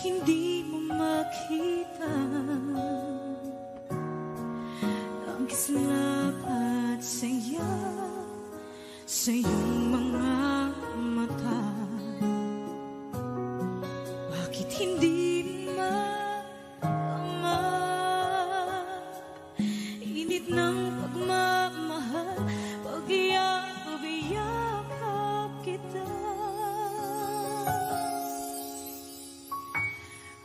hindi mo makita ang kislap at saya sa iyong mga mata. Bakit hindi maama init ng pagmamahal pag iyakap kita?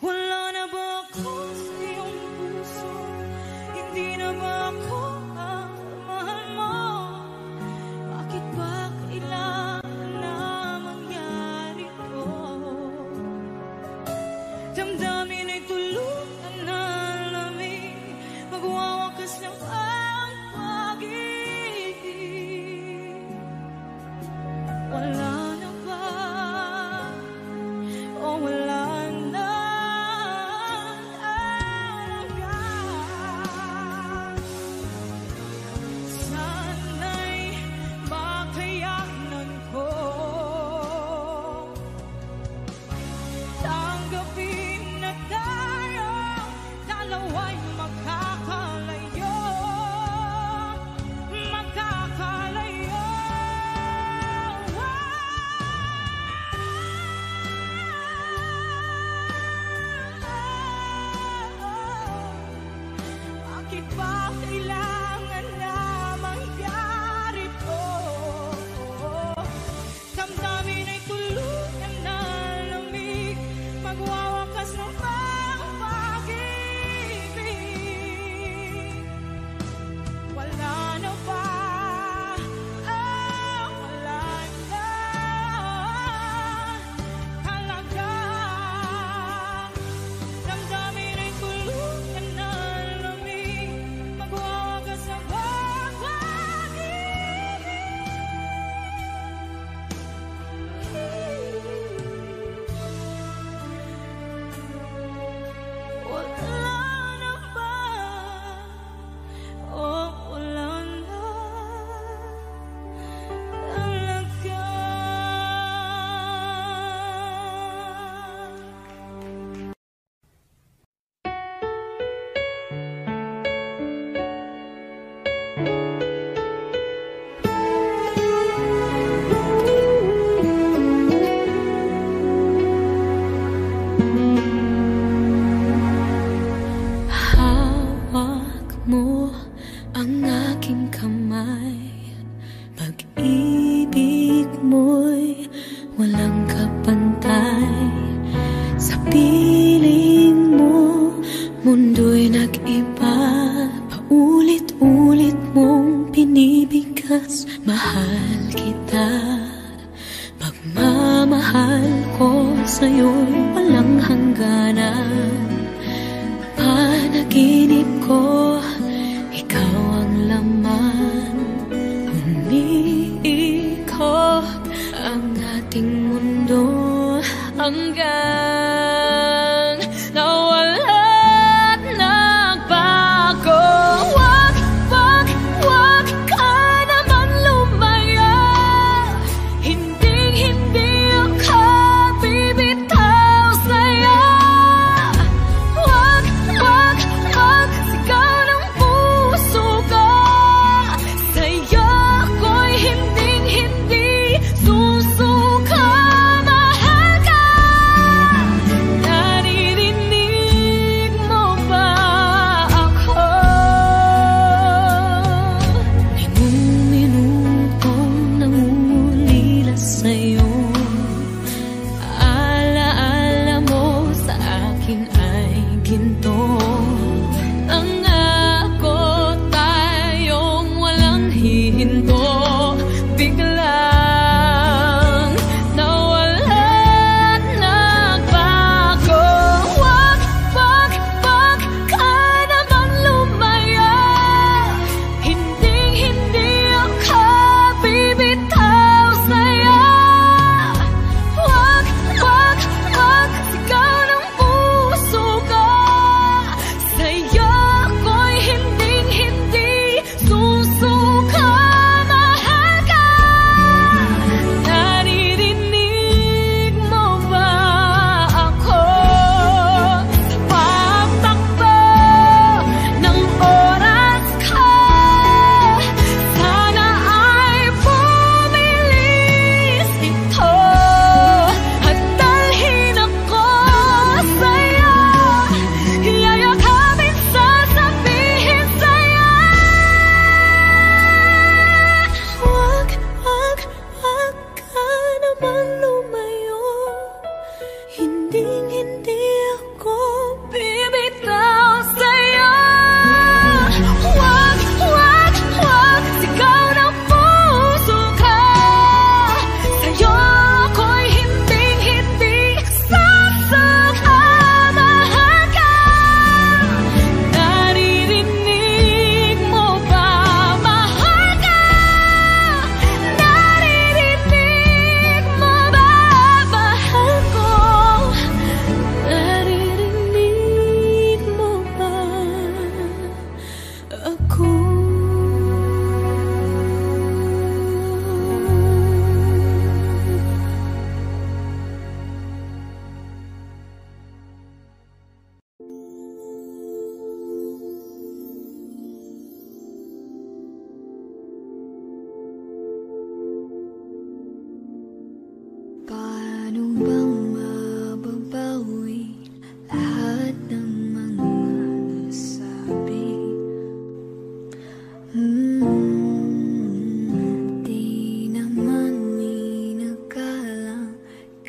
Wala na ba ako sa iyong puso? Hindi na ba ako ang mahal mo? Bakit ba kailangan na mangyari ko? Damdamin ay tulutan na lamig, magwawakas ng ang pag-ibig. Wala na ba? O wala na? Sana'y makayanan ko tanggapin na tayo dalawa'y makakalayo, makakalayo. Bakit ba kailangan na mangyari to? Damdamin ay tuluyan na lamig, magwawakas ng pag-ibig. Wala na ba? Wala na talaga. Damdamin ay tuluyan na lamig, magwawakas ng pag-ibig. Wala na ba? O wala na talaga. Hawak mo ang aking kamay, pag-ibig mo'y walang kapantay. Sa piling mo, mundo'y nag-iba, paulit-ulit mong pinibigkas. Mahal kita, pagmamahal ko sa'yo'y walang hangganan. Panaginip ko, ikaw ang laman. Umiikot ang ating mundo hanggang nawala't nagbago. Wag, wag, wag ka naman lumaya. Hindi ako bibitaw sa'yo. Wag, wag, wag, sigaw ng puso ko. Sa'yo ako'y hindi susuka. Mahal ka,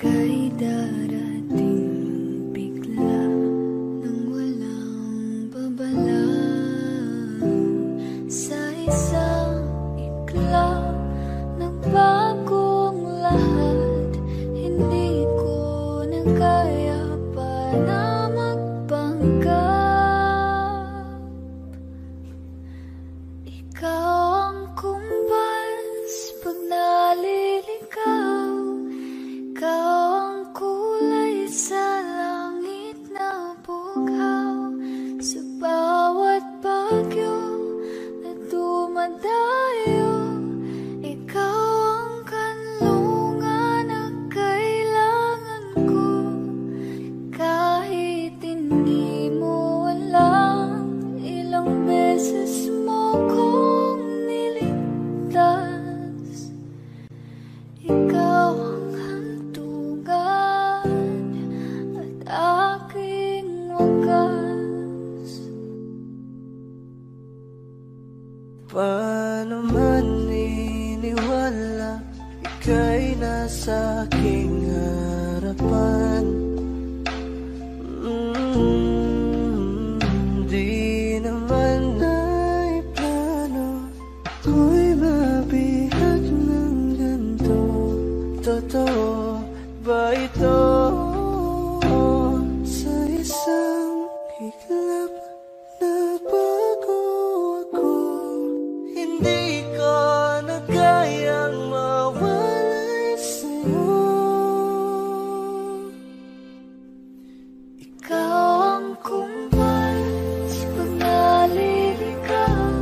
ika'y darating bigla nang walang babala. Sa isang iglap nagbagong lahat, hindi ko na kaya pa na magpanggap. Ikaw ang kumbas pag naliligaw, ikaw ang kulay sa langit na bughaw. Sa bawat bagyo na dumadayo, ikaw ang kanlungan na kailangan ko. Kahit hindi mo alam, ilang beses mo kong niligtas. Ikaw ang hantungan at aking wagas. Paano man iniwala, ika'y nasa aking harapan. Di naman ay plano ko'y mabihag ng ganito. Totoo ba ito? Sa isang iglap nagbago ako, hindi ko na kayang mawalay sa'yo. Ikaw ang kumbas pag naliligaw,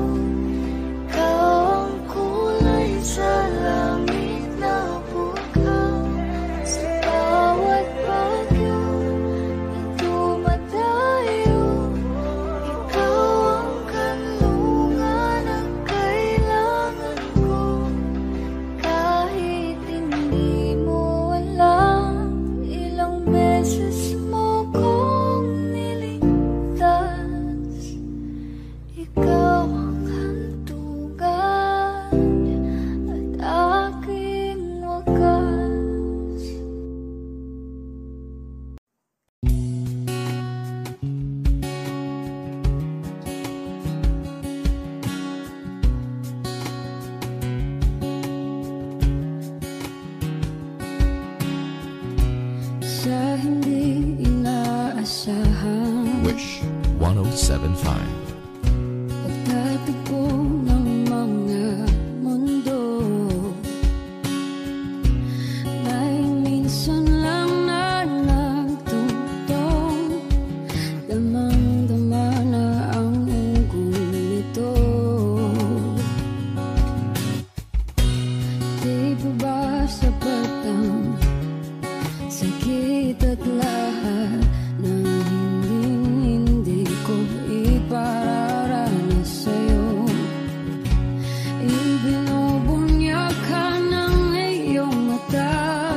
ikaw ang kulay sa langit na bughaw. Sa bawat bagyo na dumadayo, ikaw ang kanlungan na kailangan ko. Kahit hindi mo alam, ilang beses mo kong niligtas. Ikaw ang hantungan at aking wagas. Sa hindi inaasahan, Wish 1075. pagtatagpo ng mga mundo, may minsan lang na nagtutong, damang-dama na ang unggoy nito. Di ba ba sapat ang sakit at lahat ng hindi ko ipararanas sa'yo? Ibinubunyak ka ng iyong mata,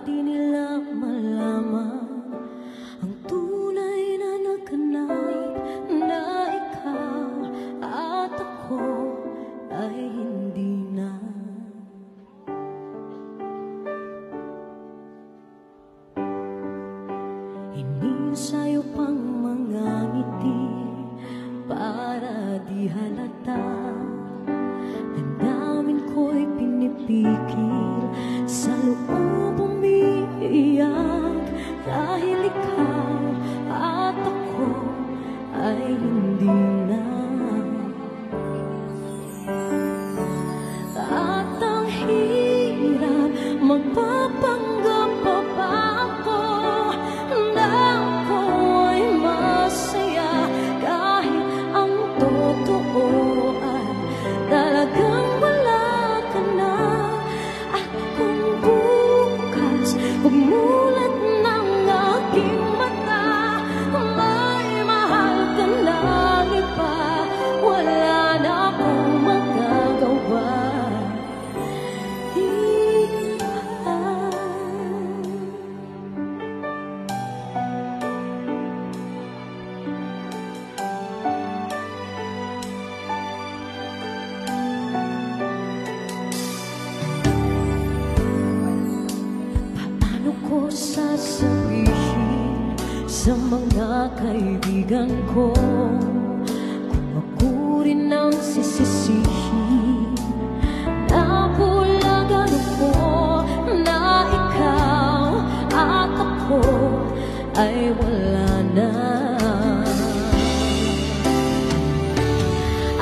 di nila malaman ang tunay na nagkanayip na ikaw at ako ay hindi na. Hingin sa'yo pang mga ngiti para di halata. Damdamin ko'y pinipigil, sa loob umiiyak, dahil ikaw at ako ay hindi na. At ang hirap, magpapanggap pa ba ako na ako ay masaya, kahit ang totoo ay talagang wala ka na. At kung bukas pagmulat ng aking mata, may mahal ka ng iba, wala na akong magagawa. Paano ko sasabihin sa mga kaibigan ko kung ako rin ang sisisihin? Nabulagan ako na ikaw at ako ay wala na.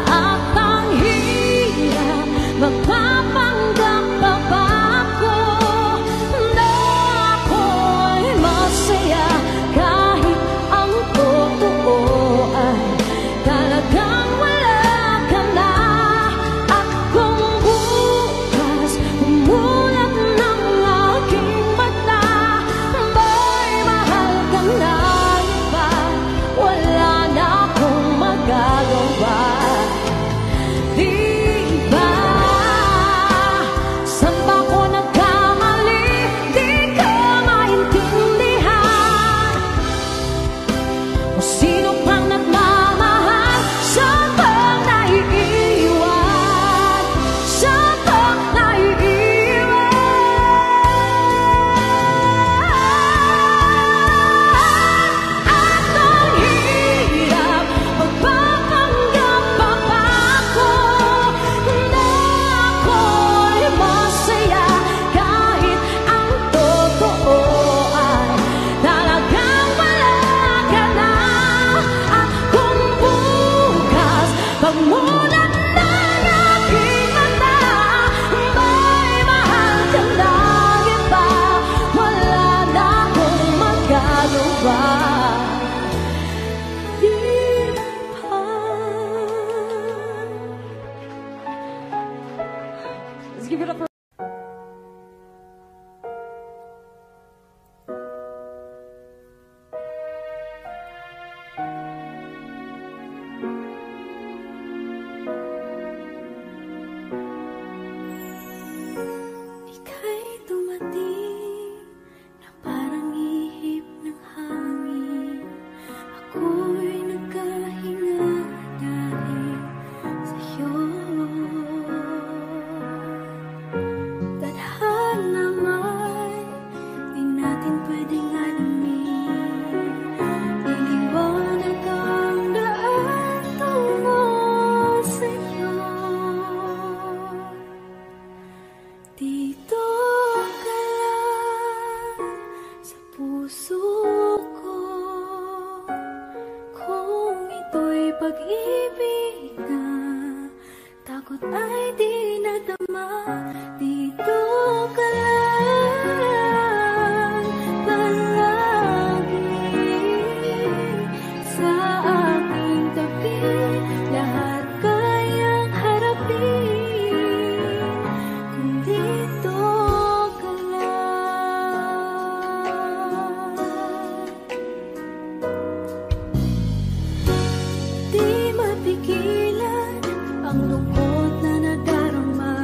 At ang hirap, magpapanggap pa ba ako na ako ay masaya, kahit ang totoo ay talagang wala ka na. At kung bukas umulat ng aking mata, may mahal ka na iba, wala na akong magagawa. Di ba? Saan ba ko nagkamali? Di ka maintindihan. O sino pang nagmamahal? Saan bang naiiwan? Saan bang naiiwan? At ang hirap, magpapanggap pa ba ako na ako'y masaya, kahit ang totoo ay talagang wala ka na. At kung bukas pagmulat ng aking mata, may mahal ka ng iba, wala na akong magagawa. Di ba? Let's give it up for ika'y dumating na parang ihip ng hangin. Ako'y nagkahinga dahil sa'yo. Tadhana man, di natin pwedeng alamin. Liliwanag ang daan tungo sa'yo. Dito ka lang sa puso ko, kung ito'y pag-ibig na takot ay di nadama. Dito ka lang palagi sa aking tabi, lahat kayang harapin kung dito ka lang. Di mapigilan ang lungkot na nadarama.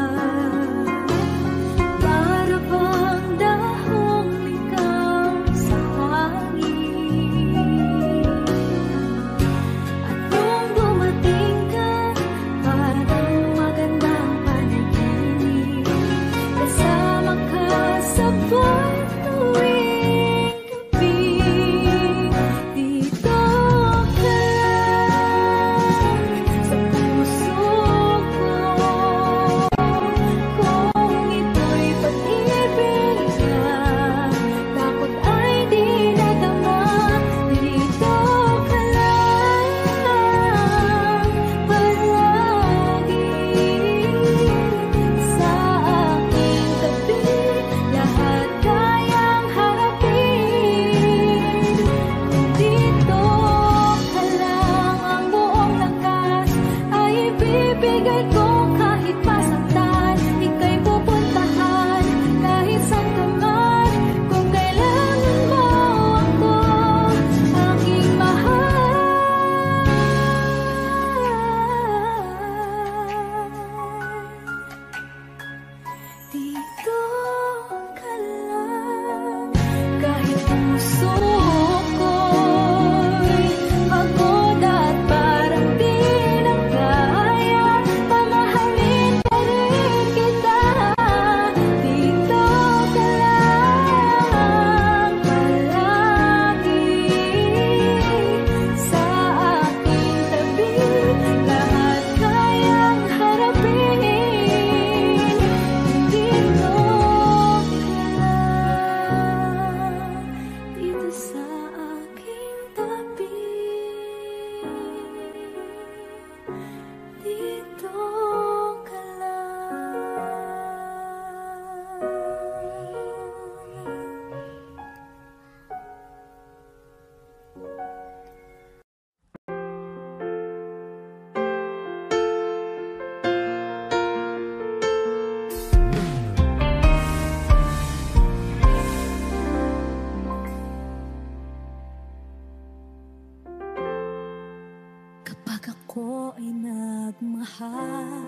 ako ay nagmahal.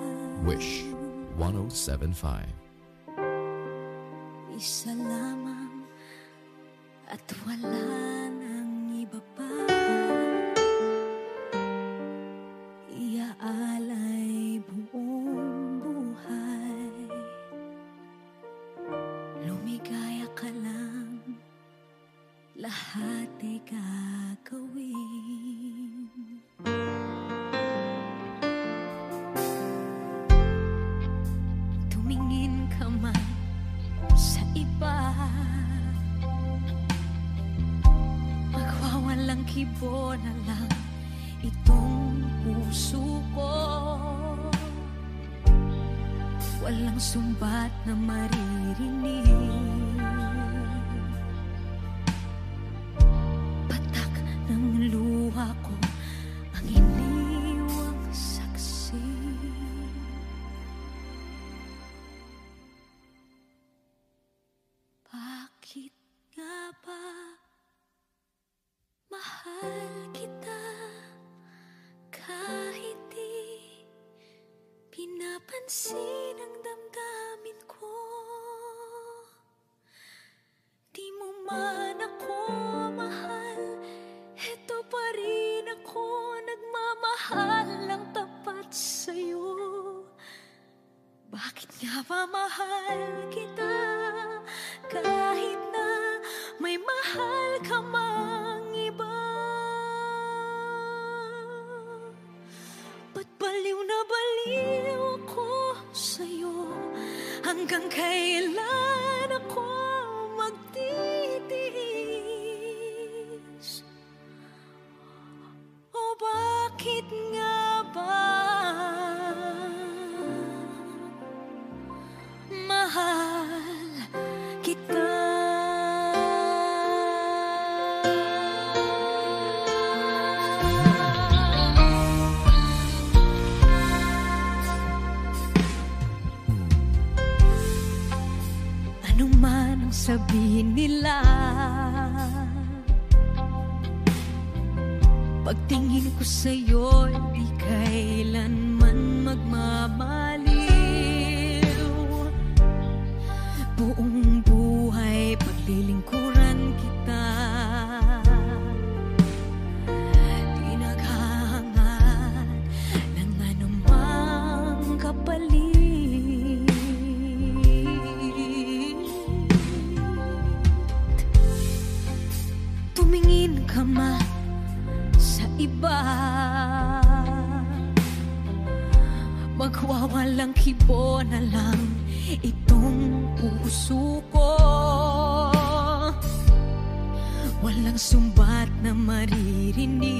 Wish 107.5. Isa lamang at wala nang iba pa. Iaalay buong buhay. Lumigaya ka lang, lahat ay gagawin. Tumingin ka man sa iba, magwawalang kibo na lang itong puso ko. Walang sumbat na maririnig, patak ng luha ko ang iniwang saksi. Bakit nga ba mahal kita kahit di pinapansin ang damdamin ko? Di mo man ako mahal, eto pa rin ako nagmamahal ng tapat sa'yo. Bakit nga ba mahal kita kahit na may mahal ka mang iba? Ba't baliw na baliw ako sa'yo? Hanggang kailan ako magtitiis? O bakit nga ba mahal kita? Ano man ang sabihin nila, pagtingin ko sa'yo, di kailanman magmamaliw. Buong buhay paglilingkuran kita, di naghahangad ng anumang kapalit. Tumingin ka man sa iba, magwawalang kibo na lang itong puso ko. Walang sumbat na maririnig,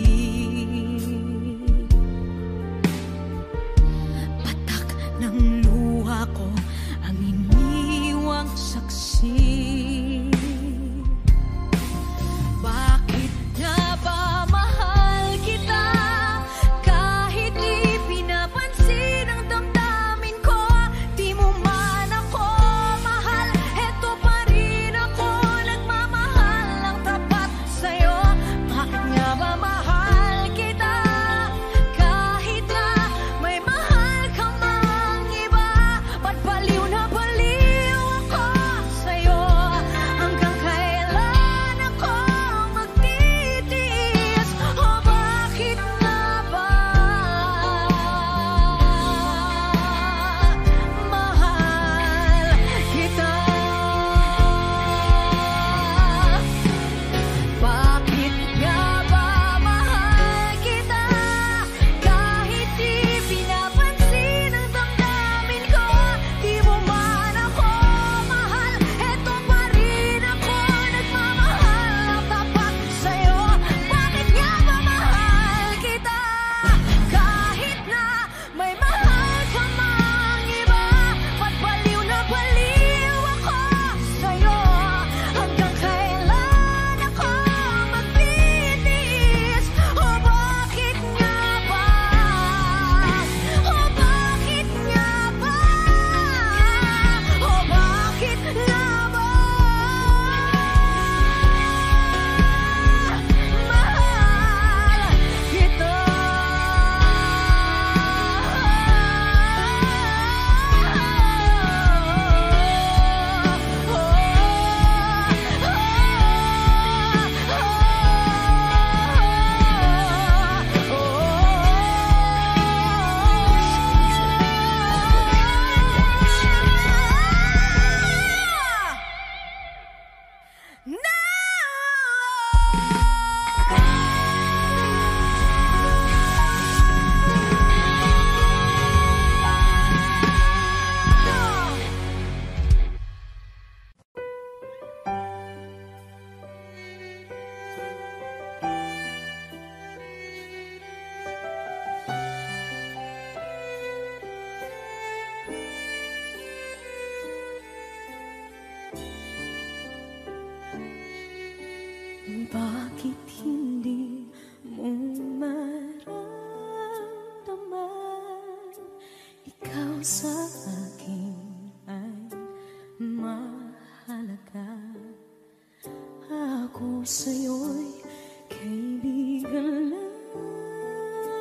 patak ng luha ko ang iniwang saksi. Bakit nga ba mahal kita kahit di pinapansin ang damdamin ko? Di mo man ako mahal, eto pa rin ako nagmamahal ng tapat sa'yo. Bakit nga ba mahal kita kahit na may mahal ka mang iba? Ba't baliw na baliw ako sa'yo? sa akin ay mahalaga. Ako sa'yo'y kaibigan lamang.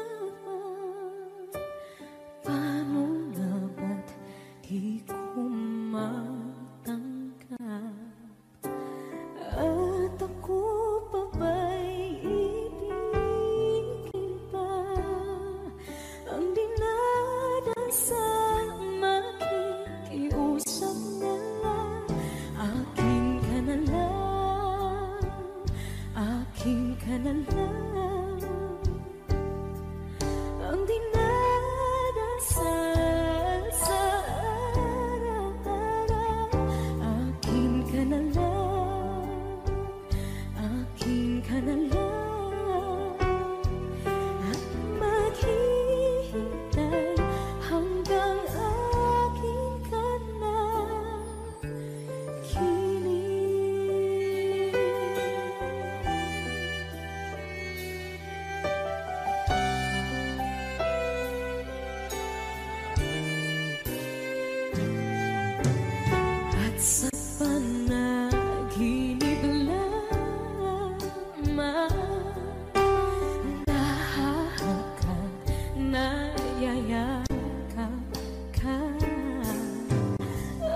Paano na ba't di ko matanggap? At ako pa ba'y ibigin pa? Ang dinadasal makikiusap na lang. Akin ka na lang, akin ka na lang. Ang dinadasal sa araw-araw. Akin ka na lang, akin ka na lang. At maghihintay hanggang akin ka na kilig. At sa panaginip lamang nahahagkan, nayayakap ka.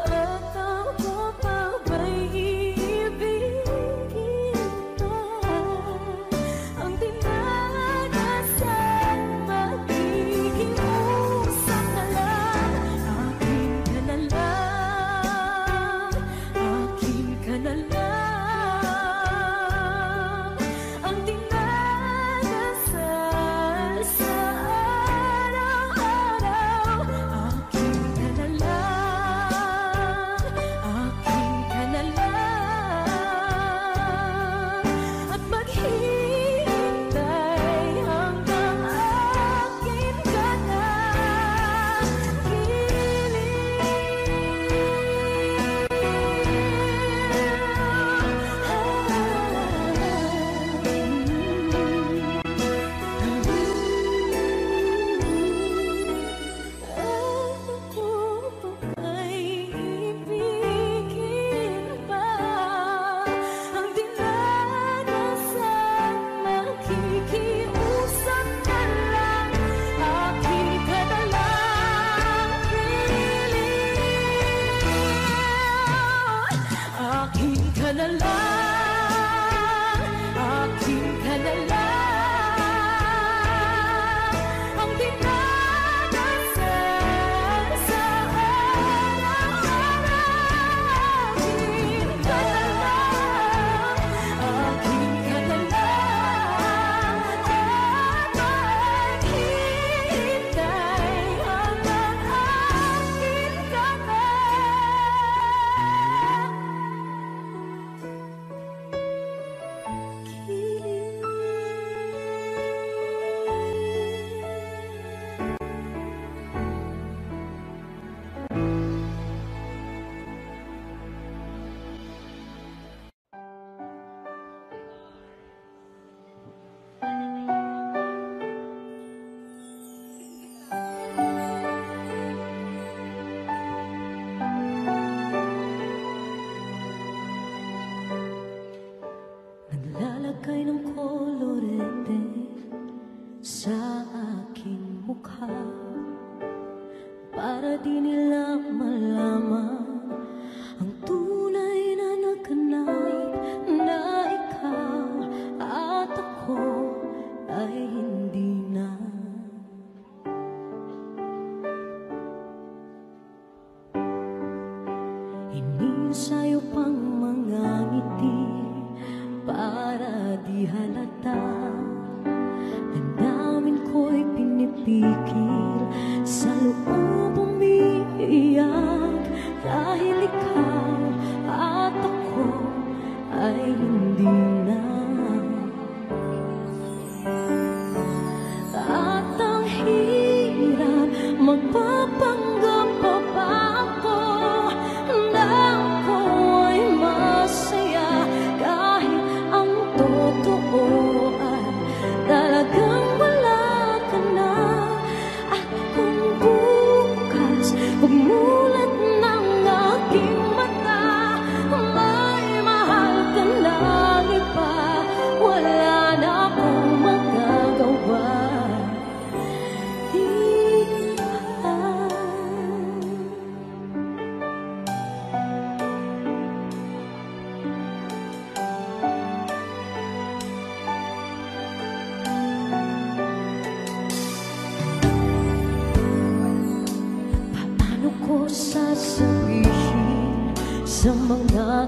At ako pa ba'y iibigin pa? Ang dinadasal magiging usap na lang. Akin ka na lang, akin ka na lang. Ang dinadasal sa araw-araw. Akin ka na lang, akin ka na lang. At maghihintay hanggang akin ka na Ako pa ba'y ibigin pa? Ang dinadasal makikiusap na lang. Akin ka na lang, kilig. Akin ka na lang, akin ka na lang. Ang dinadasal sa araw-araw. Akin ka na lang, akin ka na lang. At maghihintay hanggang akin ka na Naglalagay ng kolorete sa aking mukha para di nila malaman ang tunay na naganap na ikaw at ako ay hindi na. Inisayo pang mga ngiti para di halata. Damdamin ko'y pinipigil, sa loob umiiyak. Dahil ikaw at ako ay hindi na. At ang hirap magpapanggap pa ba ako na ako ay masaya, kahit ang totoo ay talagang wala ka na. At kung bukas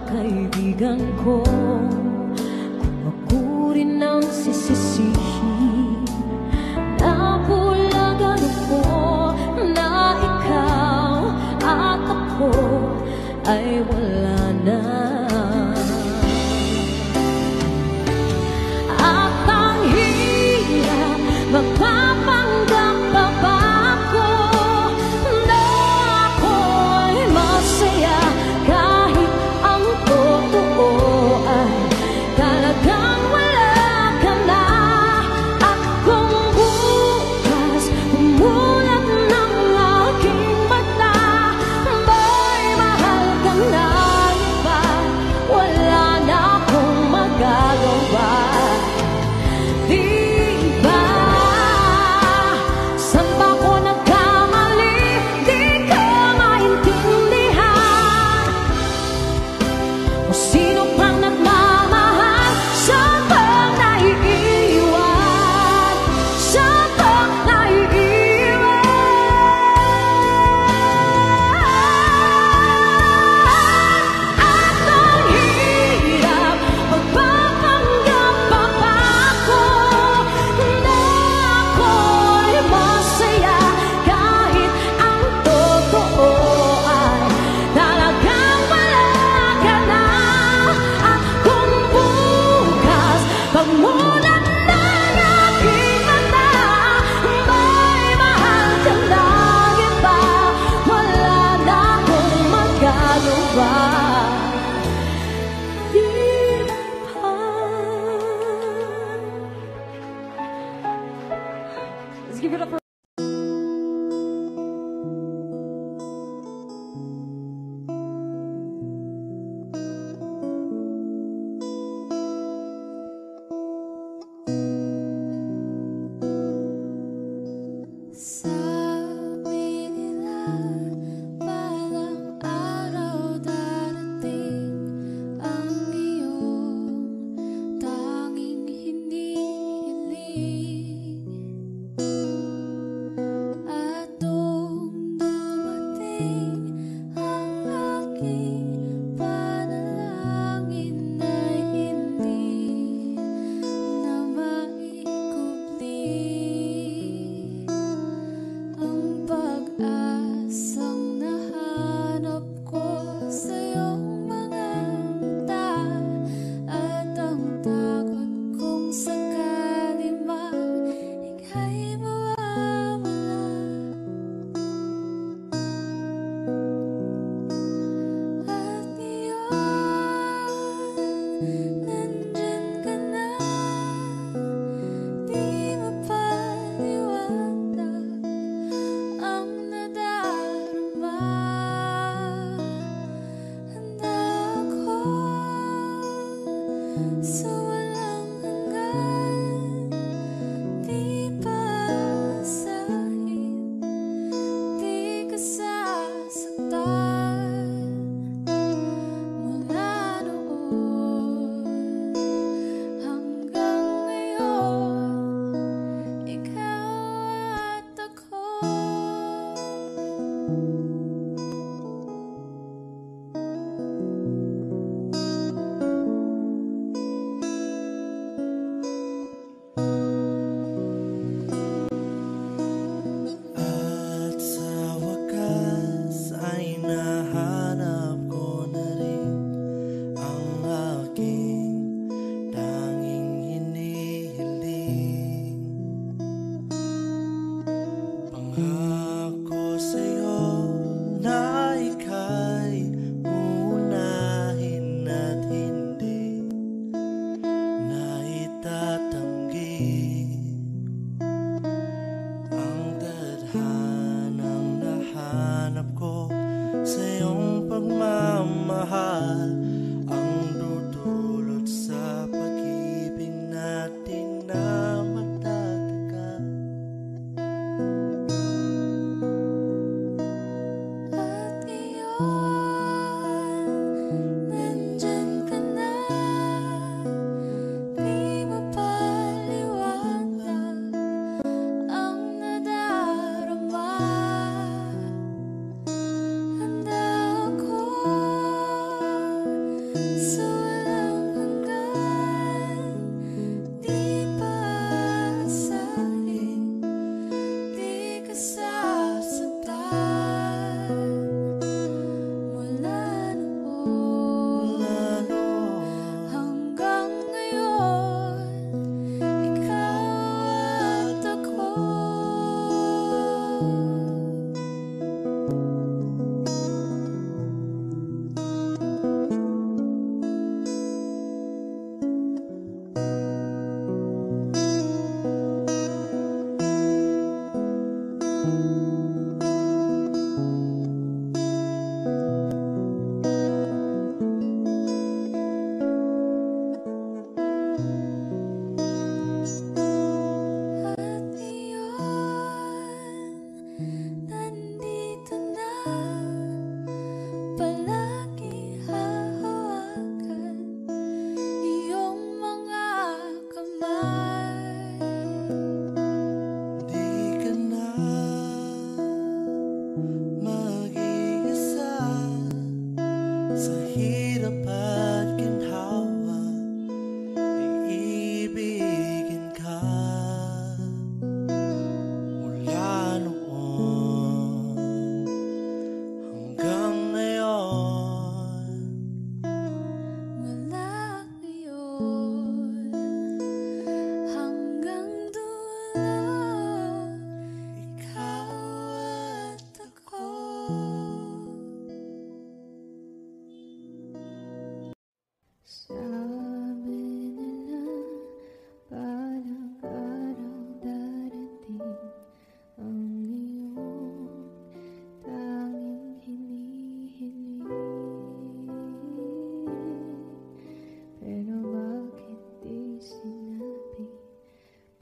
kaibigan ko. Kung ako rin ang sisisihin, nabulagan ako na ikaw at ako ay wala na. At ang hirap magpapanggap pa ba ako na ako'y masaya kahit ang totoo ay talagang wala ka na. At kung bukas umulan ng aking mata, may mahal ka na iba, wala na akong magagawa. Di ba? Saan ba ko nagkamali? Di ko maintindihan. O sino pang nagmamahal? Saan bang naiiwan? Saan bang naiiwan? At ang hirap magpapanggap pa ba ako na ako'y masaya kahit ang totoo ay talagang wala ka na. At kung bukas pagmulan ng aking mata, may mahal ka na iba, wala na akong magagawa. Di ba? Let's give it up for Sabi nila balang araw darating ang iyong tanging hinihiling. At nung dumating ang aking panalangin ay hindi na maikubli. Ang pag-asang nahanap ko sa iyong mga mata, at ang takot kong sakali mang ika'y mawawala. At ngayon, nandyan ka na, di mapaliwanag ang nadarama. Handa ako sa walang hanggan, di paasahin, di ka sasaktan. Mula noon hanggang ngayon, ikaw at ako. At sa wakas ay nahanap ko na rin ang aking tanging hinihiling. Pangako sa'yo na ika'y uunahin at hindi na itatanggi. Ang tadhanang nahanap ko sa iyong pagmamahal, ang dudulot sa pag-ibig natin na matatagal. At ngayon, nandyan ka na, di mapaliwanag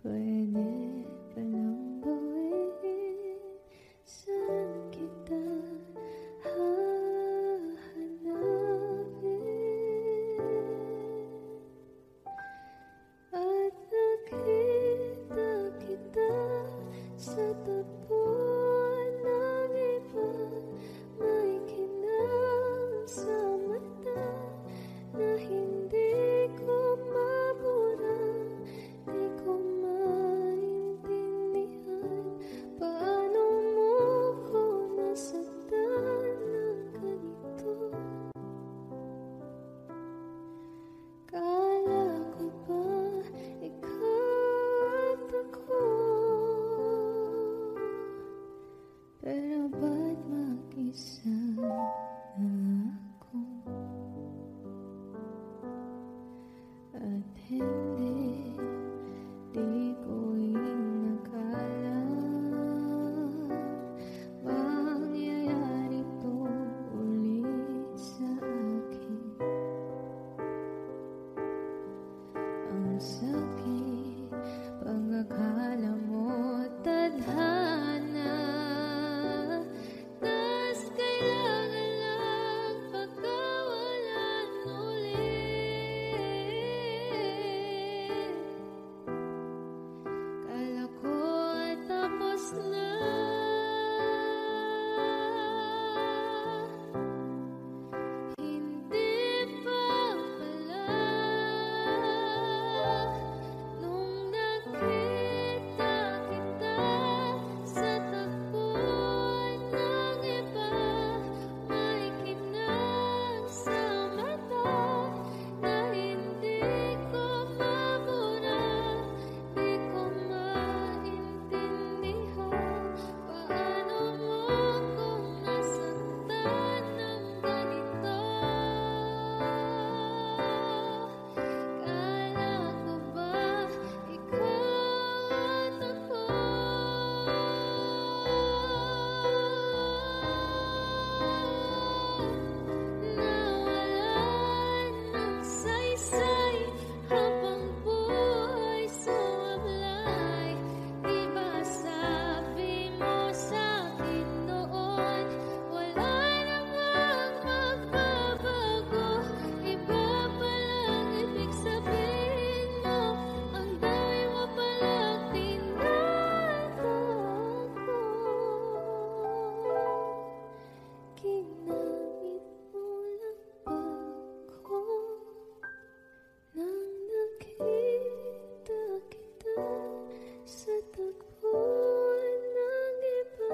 pwede palang gawin? Saan kita hahanapin? At nakita kita sa tapuan ng iba, may kinang sa mata na hindi ko mabura. Di ko maintindihan paano mo ko nasaktan ng ganito. Kala ko ba ikaw at ako, pero ba't mag-isa na ako? At hindi, di ko inakala mangyayari to ulit sa akin. Ang sakit, pag-akala mo tadhana, tas kailangan lang pagkawalan ulit. Kala ko ay tapos na, hindi pa pala. Nung nakita kita sa tapuan ng iba, may kinang sa mata na hindi ko mabura. Di ko maintindihan paano mo kung nasaktan ng ganito. Kala ko ba ikaw at ako, nawalan ng saysay habang buhay sumablay. Di ba sabi mo sa'kin noon, wala namang magbabago? Iba palang ibig sabihin mo, ang dami mo palang tinatago. Ginamit mo lang ba ko nang nakita kita sa tagpuan ng iba?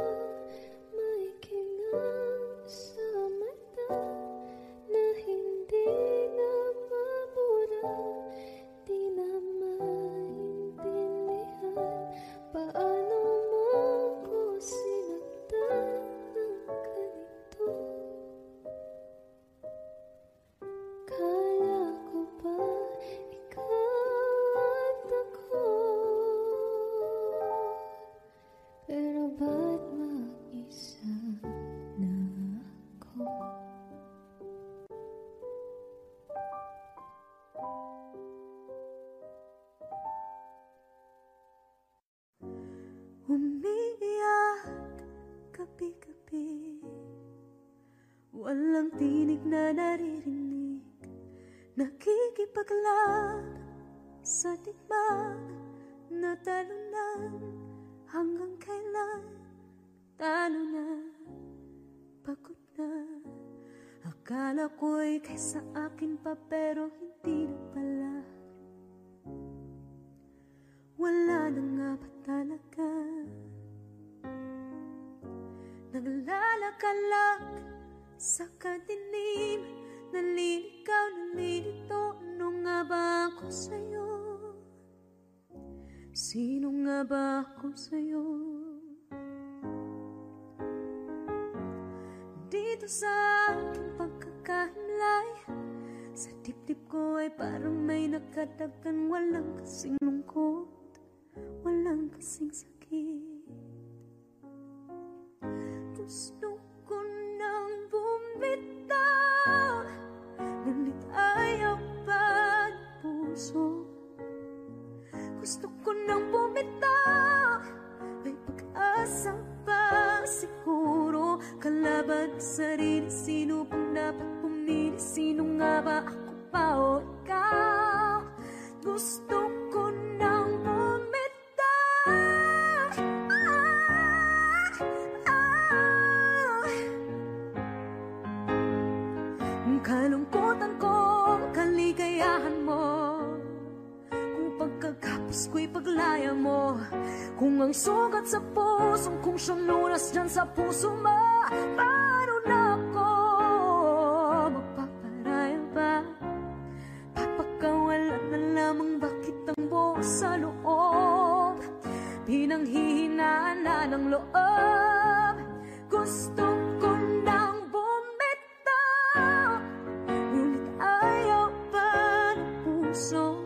May kinang sa mata na hindi na mabura. Di na maintindihan paano mo ko sinaktan ng ganito. Kala ko ba ikaw at ako, pero ba't mag-isa na ako? Umiiyak gabi-gabi, walang tinig na naririnig, nakikipaglaban sa tikman na talunan. Hanggang kailan talo na, pagod na. Akala ko'y kaysa akin pa, pero hindi na pala. Wala na nga ba talaga? Naglalakad sa kadilim, naliligaw, nalilito. Ano nga ba ako sa'yo? Sino nga ba ako sa'yo? Dito sa aking pagkakahimlay, sa dibdib ko ay parang may nakadagan. Walang kasing lungkot, walang kasing sakit. Gusto ko nang bumitaw, ngunit ayaw pa ng puso. Gusto ko nang bumitaw, sarili, sino pang dapat pumili? Sino nga ba, ako pa o ikaw? Gusto ko nang bumitaw. Kalungkutan ko, kaligayahan mo. Kung pagkagapos ko'y paglaya mo. Kung ang sugat sa pusong, kung siyang lunas dyan sa puso mo. Paano na ako magpaparaya ba? Papakawalan na lamang, bakit ang buo sa loob? Pinanghihinaan na ng loob. Gusto ko nang bumitaw, ngunit ayaw pa ng puso.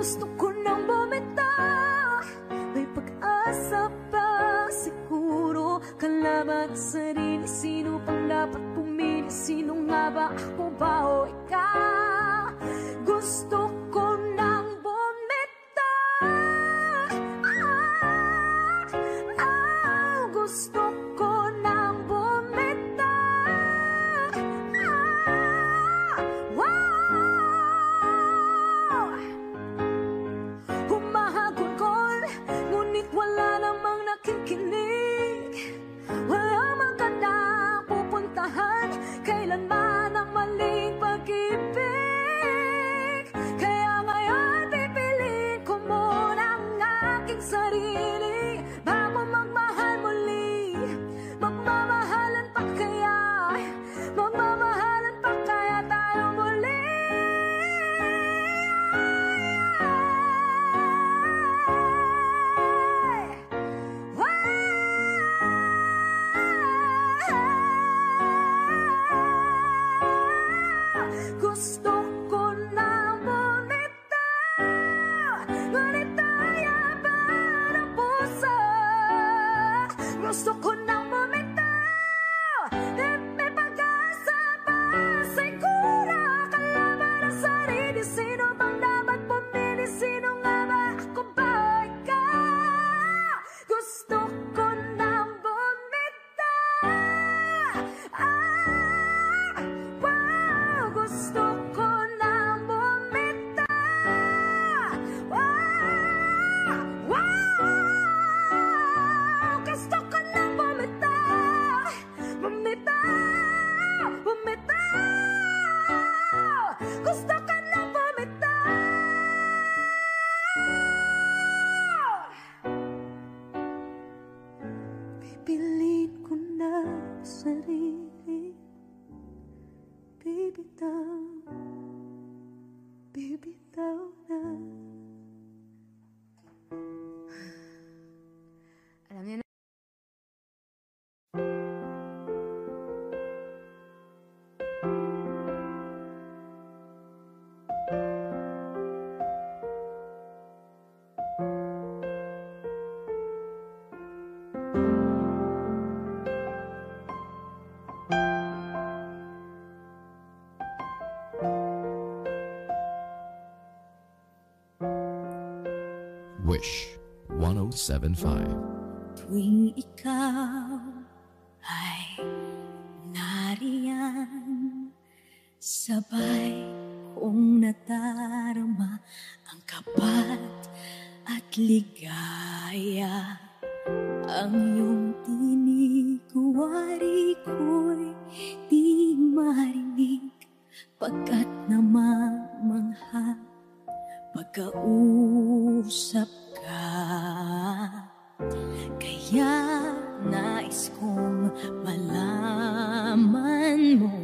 Gusto ko nang bumitaw, may pag-asa pa siguro. Kalaban sarili, sino pang dapat pumili? Sino nga ba, ako ba o ikaw? Gusto ko nang bumitaw. Gusto ko nang bumitaw. Humahagulgol, ngunit wala namang nakikinig. Walang magandang pupuntahan, kailanman ang maling pag-ibig. Kaya ngayon pipiliin ko muna ang aking sarili bago magmahal muli. Magmamahalan pa kaya? Magmamahalan pa kaya tayo muli? Gusto ko na bumitaw, ngunit ayaw pa ng puso. Gusto ko nang bumitaw, may pag-asa pa siguro. Kalaban ang sarili, sino bang dapat pumili? Sino nga ba, ako ba o ikaw? Gusto ko nang bumitaw. Gusto ko nang bumitaw. Gusto ko nang bumitaw. Bumitaw. Gusto ko nang bumitaw. Pipiliin ko na sarili. Bibitaw, bibitaw na. Alam niyo na. Wish 1075. Tuwing ikaw ay nariyan, sabay kong nadarama ang kapat at ligaya. Ang iyong tinig, wari ko'y di marinig, pagkat namamangha pagkausap ka. Kaya nais kong malaman mo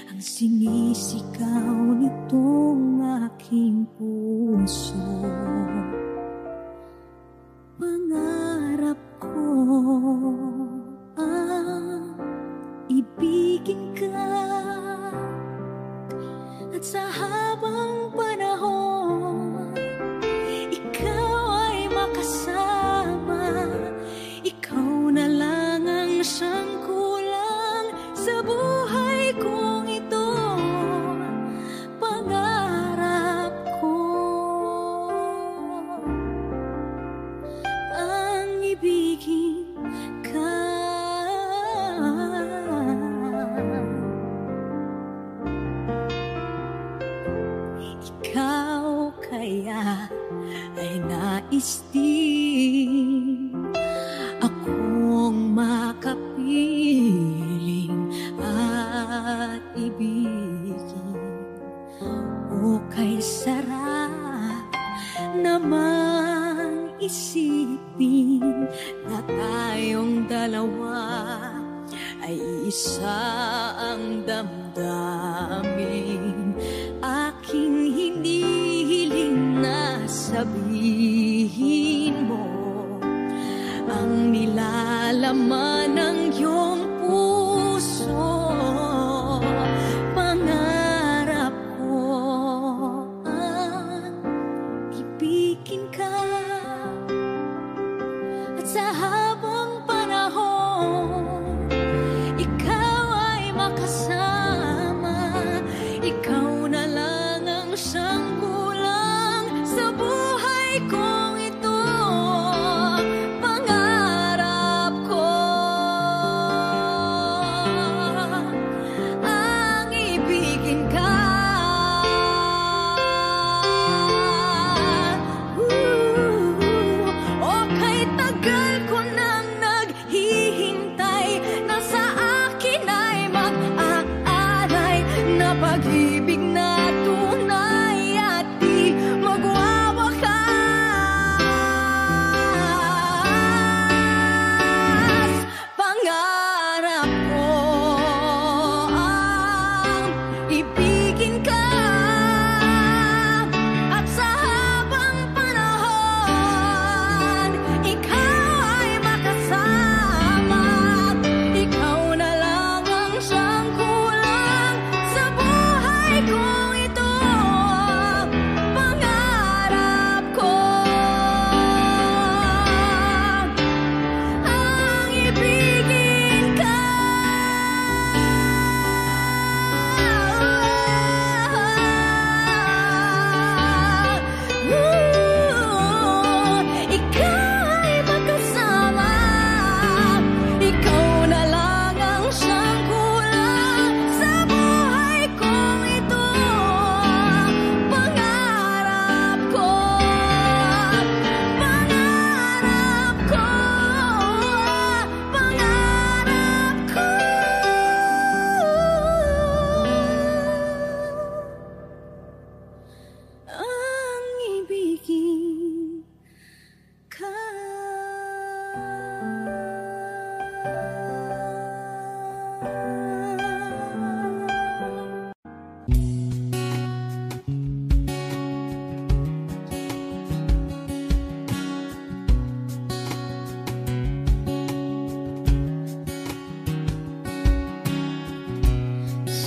ang sinisigaw nitong aking puso. Pangarap ko ang ibigin ka, at sa habang panahon ikaw ay nais din akong makapiling at ibigin. O kay sarap naman isipin na tayong dalawa ay isa ang damdamin. Aking hinihiling na sabihin mo ang nilalaman ng iyong puso. Pangarap ko ang ibigin ka, at sa habang panahon ikaw ay makasama. Ikaw na lang ang siyang kulang sa buhay kong ito. Pangarap ko ang ibigin ka. O kay tagal ko nang naghihintay, nasa akin ay mag-aalay na pag-ibig na tunay at di magwawakas. Pangarap ko ang ibigin ka, at sa habang panahon ikaw ay makasama. Ikaw na lang ang siyang kulang sa buhay kong ito. Pangarap ko ang ibigin ka. Ikaw ay makasama. Ikaw na lang ang siyang kulang sa buhay kong ito. Pangarap ko, pangarap ko, pangarap ko ang ibigin ka.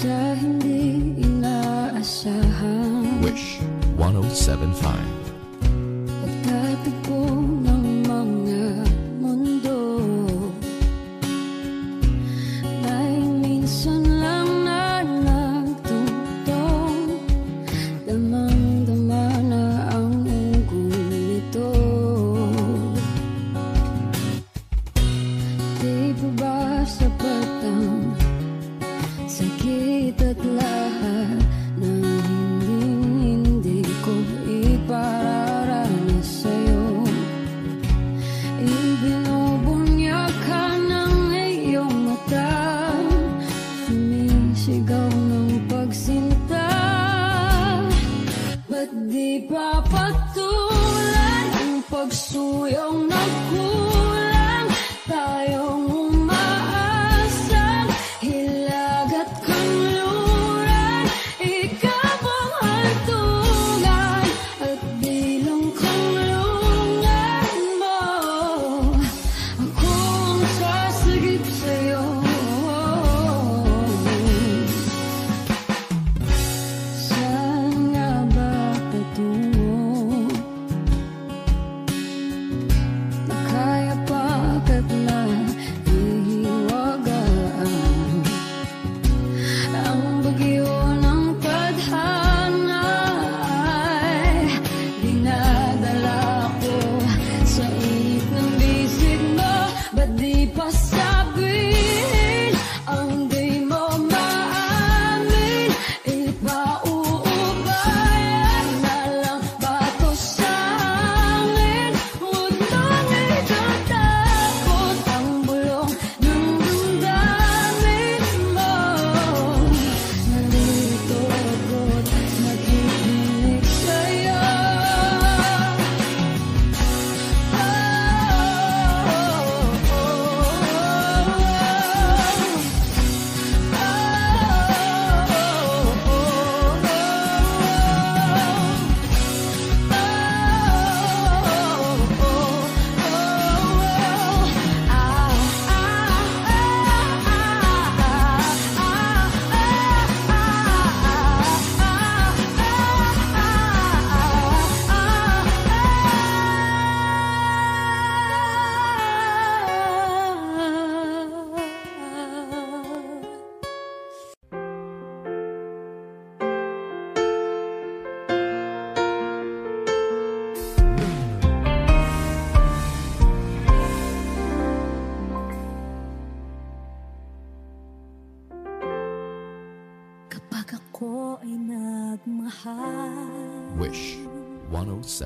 Sa hindi inaasahan, Wish 1075. pagtatagpo ng mga mundo, may minsan lang na nagtutong, damang-dama na ang unggoy nito. Di ba ba sapat ang sakit at lahat ng hindi ko ipararanas sa'yo? Ibinubunya ka ng iyong mata, sumisigaw ng pagsinta. Ba't di pa patulan ang pagsuyong na kulang? Tayong umaasang hilag at kanluran, ikaw ang hantungan at bilang kanlungan mo. Akong sasagip sa'yo. Saan nga ba patungo?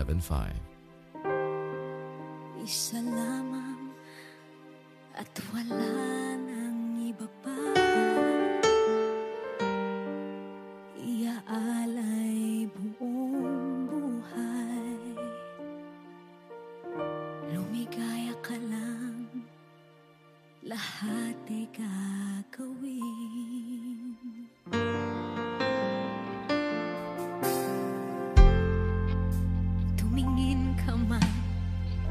107.5. Isa lamang at wala nang iba pa. Iaalay buong buhay. Lumigaya ka lang, lahat ay gagawin. Tumingin ka man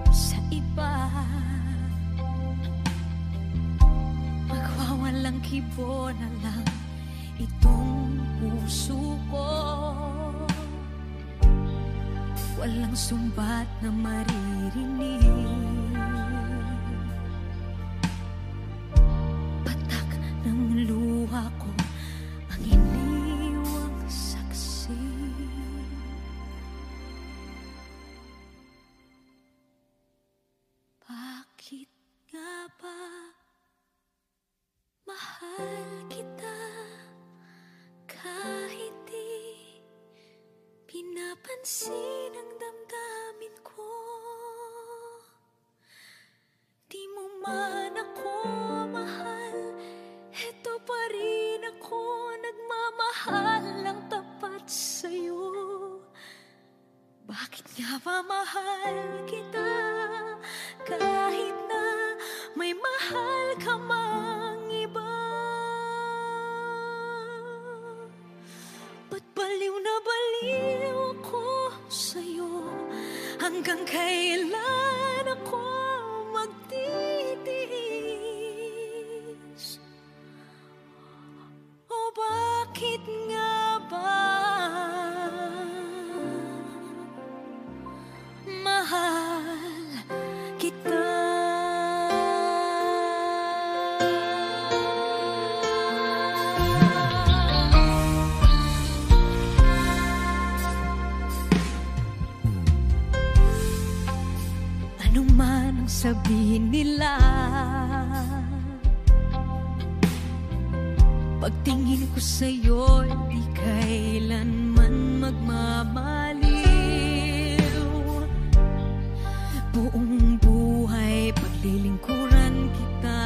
sa iba, magwawalang kibo na lang itong puso ko. Walang sumbat na maririnig, patak ng luha ko ang iniwang saksi. Bakit nga ba mahal kita kahit di pinapansin ang damdamin ko? Di mo man ako mahal, eto pa rin ako nagmamahal ng tapat sa'yo. Bakit nga ba mahal kita kahit na may mahal ka mang iba? Ba't baliw na baliw ako sa'yo? Hanggang kailan ako magtitiis? O bakit nga ba mahal kita? Ano man ang sabihin nila, pagtingin ko sa'yo, di kailanman magmamaliw. Buong buhay paglilingkuran kita,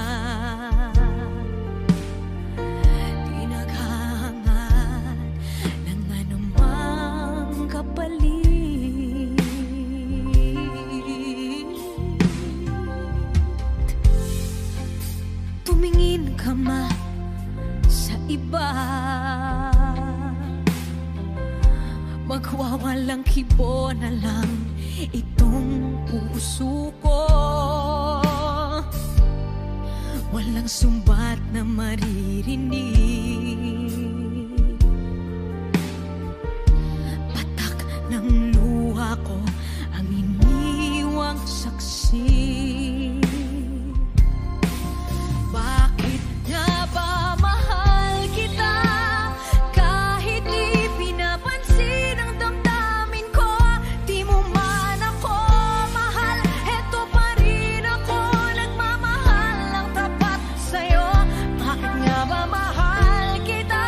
di naghahangad ng anumang kapalit. Tumingin ka man sa iba, magwawalang kibo na lang itong puso ko. Walang sumbat na maririnig, patak ng luha ko ang iniwang saksi. Bakit nga ba mahal kita kahit di pinapansin ang damdamin ko? Di mo man ako mahal, eto pa rin ako nagmamahal ng tapat sa'yo. Bakit nga ba mahal kita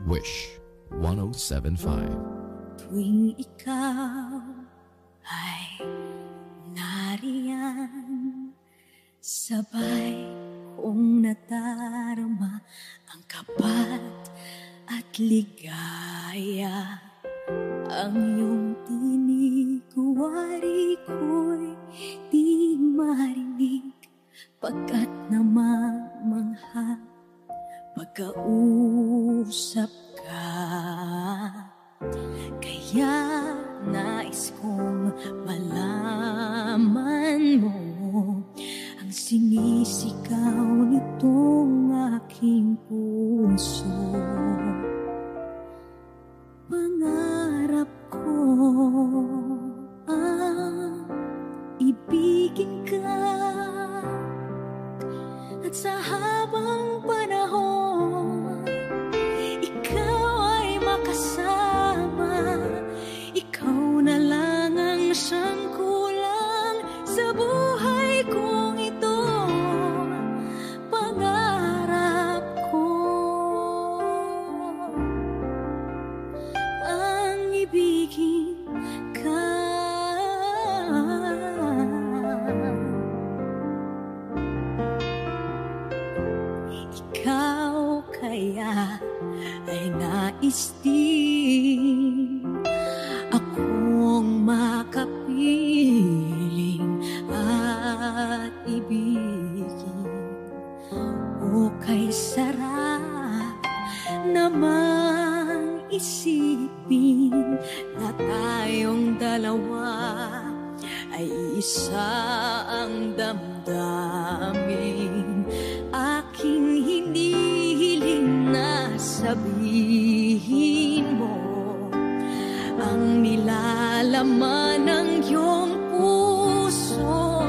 Wish 107.5. Tuwing ikaw ay nariyan, sabay kong nadarama ang kapat at ligaya. Ang iyong tinig, wari ko'y di marinig, pagkat namamangha pagkausap ka. Kaya nais kong malaman mo ang sinisigaw nitong aking puso. Pangarap ko ang ibigin ka, at sa habang panahon ikaw ay makasama. Ikaw na lang ang siyang kulang sa buhay kong ito. Pangarap ko ang ibigin ka. Ikaw kaya ay nais din akong makapiling at ibigin. O kay sarap namang isipin na tayong dalawa ay isa ang damdamin. Aking hinihiling na sabihin mo ang nilalaman ng iyong puso.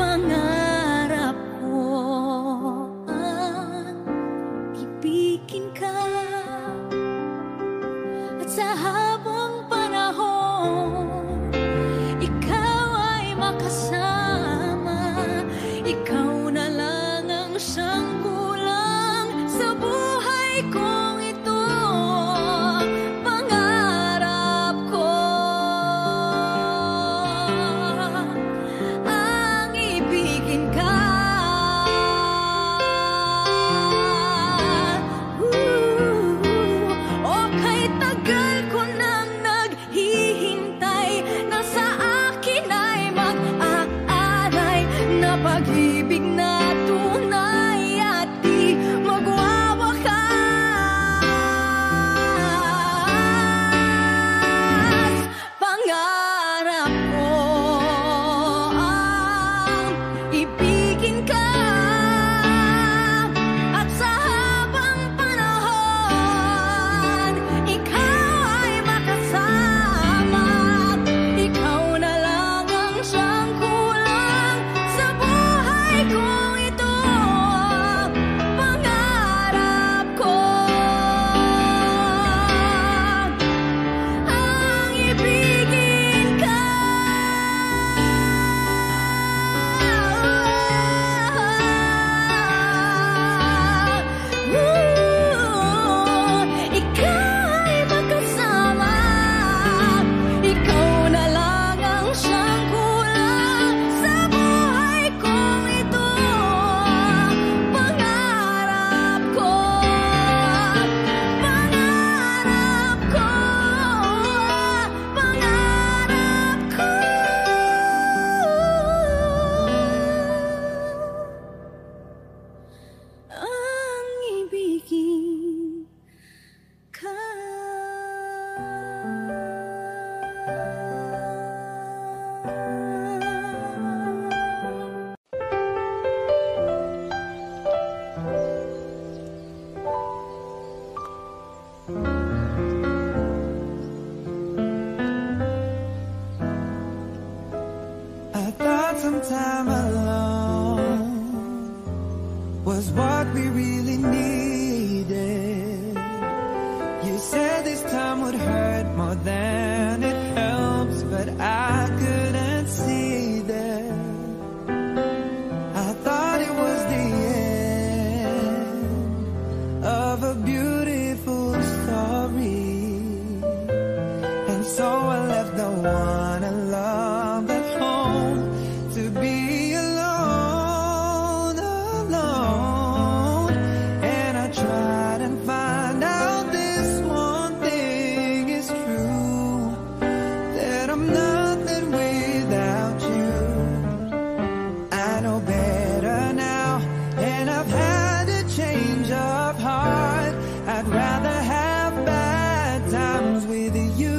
Pangarap ko ang ibigin ka, at sa habang panahon ikaw ay makasama. Ikaw na lang ang siyang kulang sa buhay kong ito. Pangarap ko ang ibigin ka. O kay tagal ko nang naghihintay na sa akin ay mag-aaray na pag-ibig na tunay at di magwawakas. Pangarap ko ang ibigin ka, at sa habang panahon ikaw ay makasama. Ikaw na lang ang siyang kulang sa buhay kong ito. Pangarap ko ang ibigin ka. Ikaw ay makasama. Ikaw na lang ang siyang kulang sa buhay kong ito. Pangarap ko, pangarap ko, pangarap ko ang ibigin ka. I thought some time alone was what we really needed. You said this time would hurt more So I left the one I love at home to be alone, alone. And I tried and find out this one thing is true, that I'm nothing without you. I know better now, and I've had a change of heart. I'd rather have bad times with you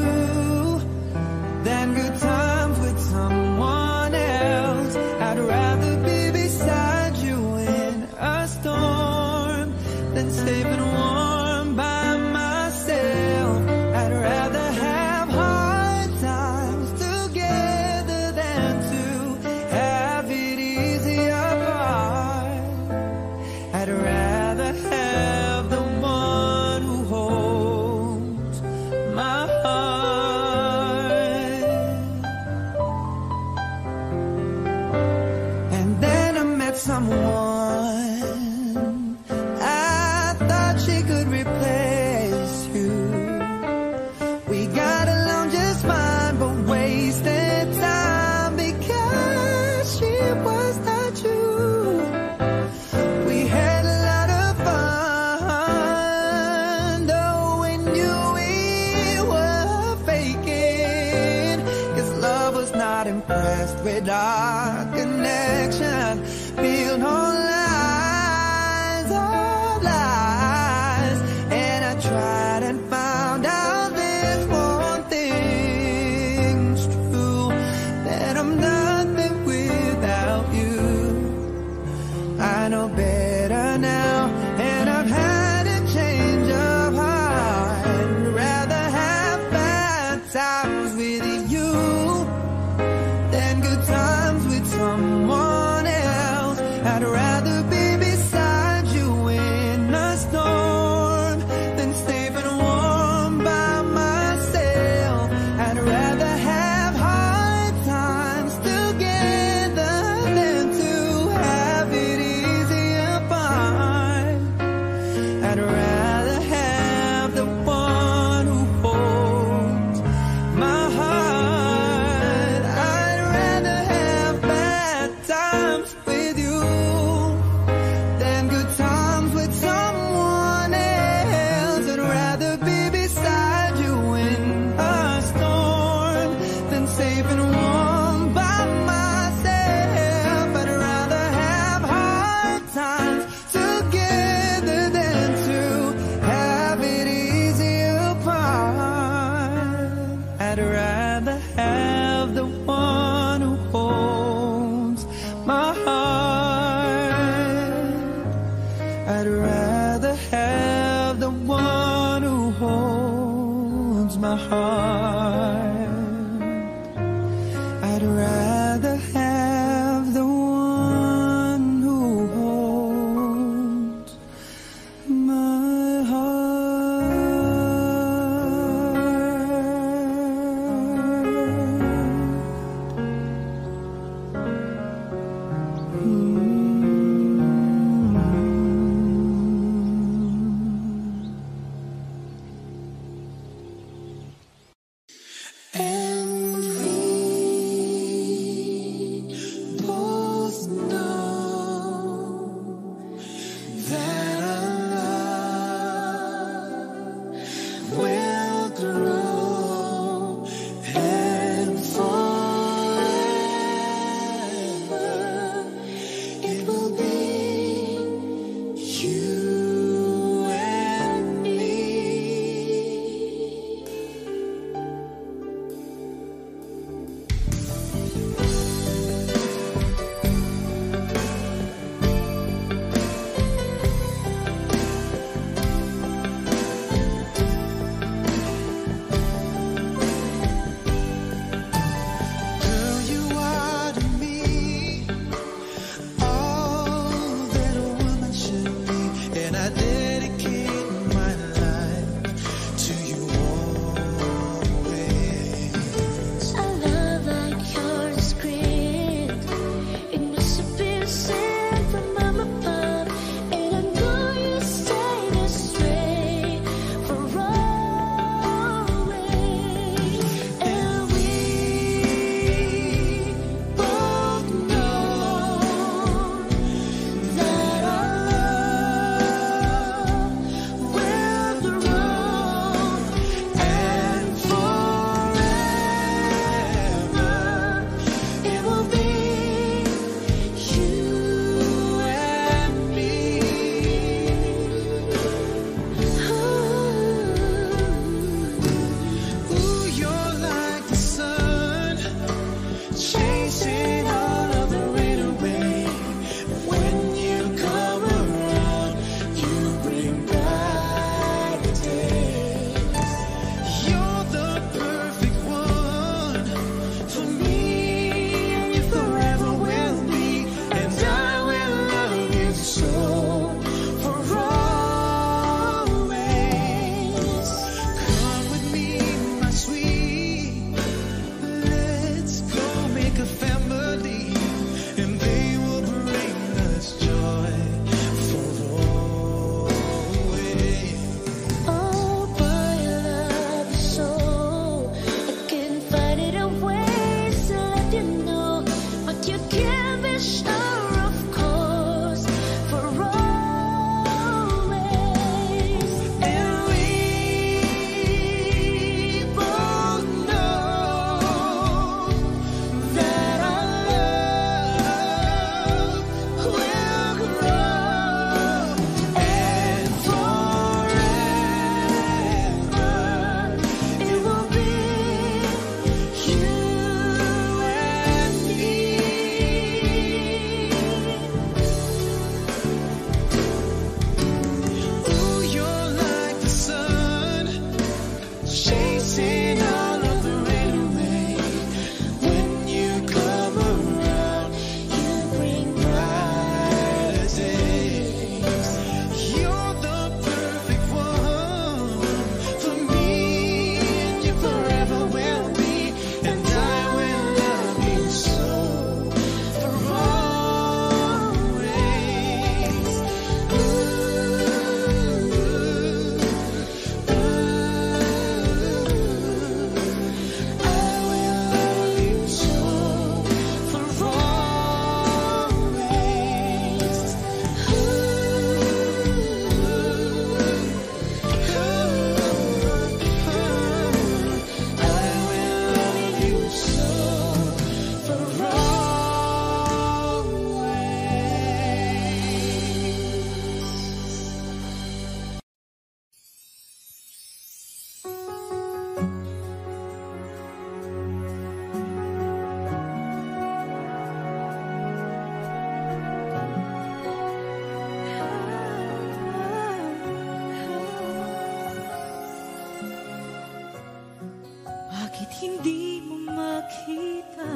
than good times with someone else. I'd rather be beside you in a storm than safe and warm by myself. I'd rather have hard times together than to have it easy apart. I'd rather have the one who holds my heart. And then I met someone I thought she could replace you. We got along just fine, but wasted time because she was not you. We had a lot of fun, though we knew we were faking, 'cause love was not impressed with our connection, built on lies, all lies. And I tried and found out this one thing's true, that I'm nothing without you. I know better now, and I've had a change of heart. I'd rather have bad times with you than good times with someone else. I'd rather be beside you in a storm than safe and warm by myself. I'd rather have hard times together than to have it easy apart. I'd rather have the one who holds my heart. I'd rather have bad times with you than good times with someone else. I'd rather be beside you in a storm than safe and warm by myself. I'd rather have hard times together than to have it easy apart. I'd rather have the one who holds my heart. I'd rather have the one who holds my heart. I'd rather have the one who holds my heart. hindi mo makita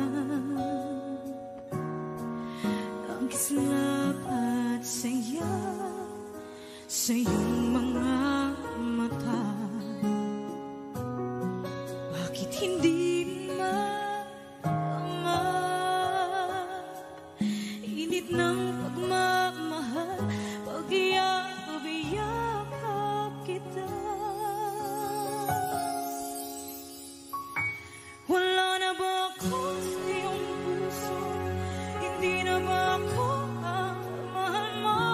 ang kislap at saya sa iyong mga mata. Bakit hindi maama init ng pagmamahal pag iyakap kita? Wala na ba ako sa iyong puso? Hindi na ba ako ang mahal mo?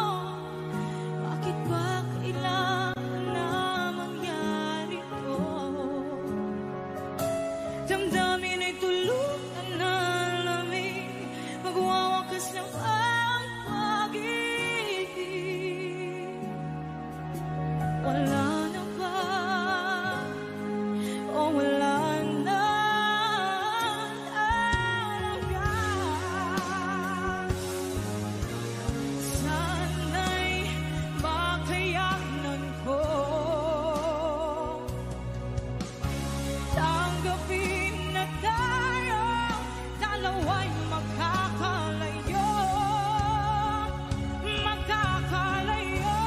Bakit ba kailangan na mangyari to? Damdamin ay tuluyan na lamig, magwawakas lang ang pag-ibig. Wala na ba? O wala na talaga? Sana'y makayanan ko tanggapin na tayo dalawa'y magkakalayo, magkakalayo.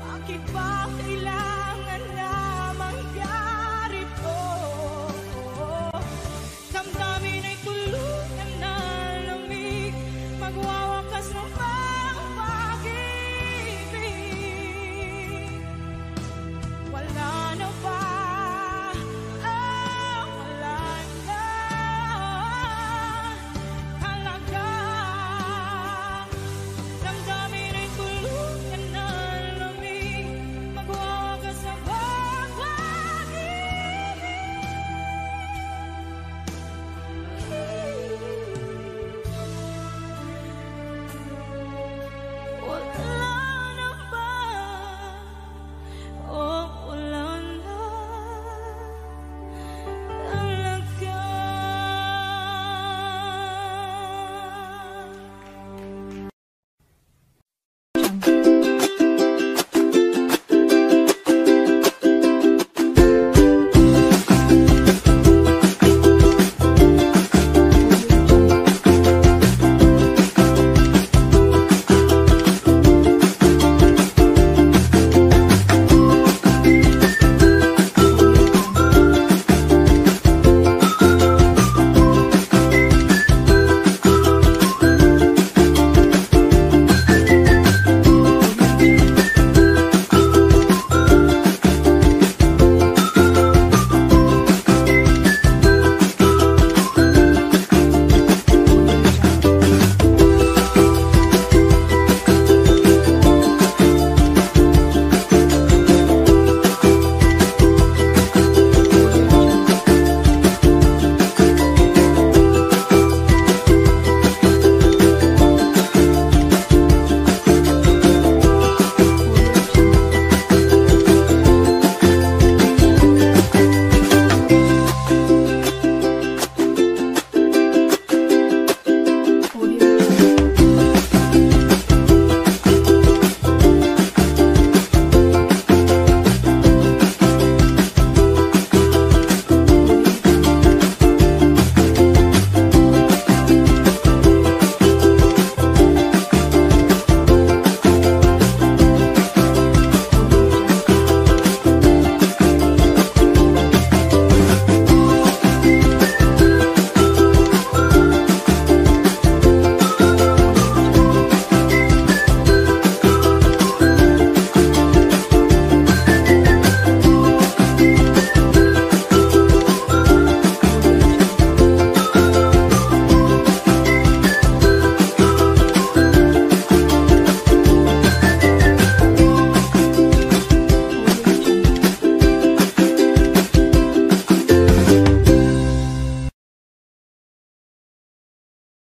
Bakit ba kailangan na mangyari to? Damdamin ay tuluyan na lamig, magwawakas ng